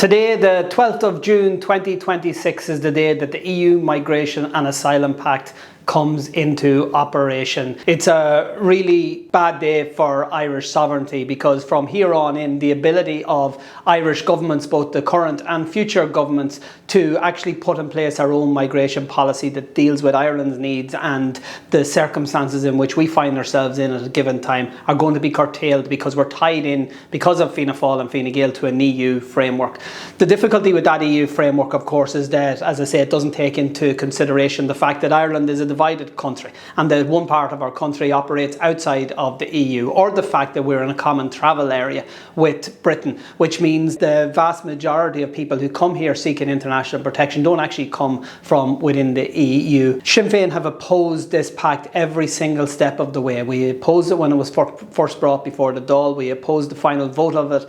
Today, the 12th of June 2026, is the day that the EU Migration and Asylum Pact comes into operation. It's a really bad day for Irish sovereignty, because from here on in, the ability of Irish governments, both the current and future governments, to actually put in place our own migration policy that deals with Ireland's needs and the circumstances in which we find ourselves in at a given time are going to be curtailed, because we're tied in, because of Fianna Fáil and Fine Gael, to an EU framework. The difficulty with that EU framework, of course, is that, as I say, it doesn't take into consideration the fact that Ireland is a divided country and that one part of our country operates outside of the EU, or the fact that we're in a common travel area with Britain, which means the vast majority of people who come here seeking international protection don't actually come from within the EU. Sinn Féin have opposed this pact every single step of the way. We opposed it when it was first brought before the Dáil. We opposed the final vote of it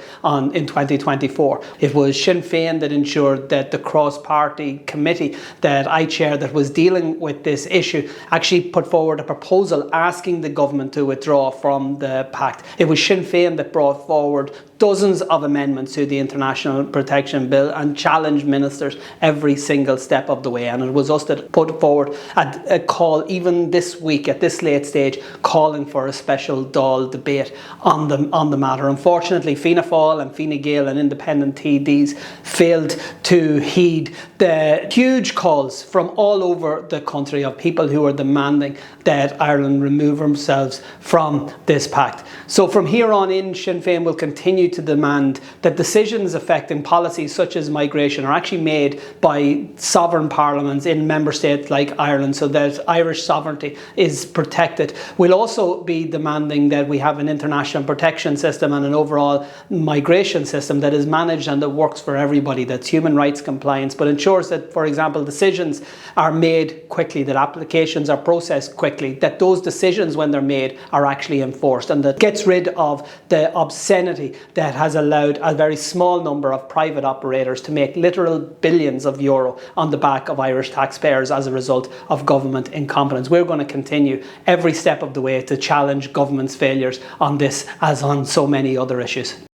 in 2024. It was Sinn Féin that ensured that the cross-party committee that I chair, that was dealing with this issue, actually put forward a proposal asking the government to withdraw from the pact. It was Sinn Féin that brought forward dozens of amendments to the International Protection Bill and challenged ministers every single step of the way. And it was us that put forward a call, even this week at this late stage, calling for a special Dáil debate on the matter. Unfortunately, Fianna Fáil and Fine Gael and independent TDs failed to heed the huge calls from all over the country of people who are demanding that Ireland remove themselves from this pact. So from here on in, Sinn Féin will continue to demand that decisions affecting policies such as migration are actually made by sovereign parliaments in member states like Ireland, so that Irish sovereignty is protected. We'll also be demanding that we have an international protection system and an overall migration system that is managed and that works for everybody, that's human rights compliance, but ensures that, for example, decisions are made quickly, that applications are processed quickly, that those decisions, when they're made, are actually enforced, and that gets rid of the obscenity that has allowed a very small number of private operators to make literal billions of euro on the back of Irish taxpayers as a result of government incompetence. We're going to continue every step of the way to challenge government's failures on this, as on so many other issues.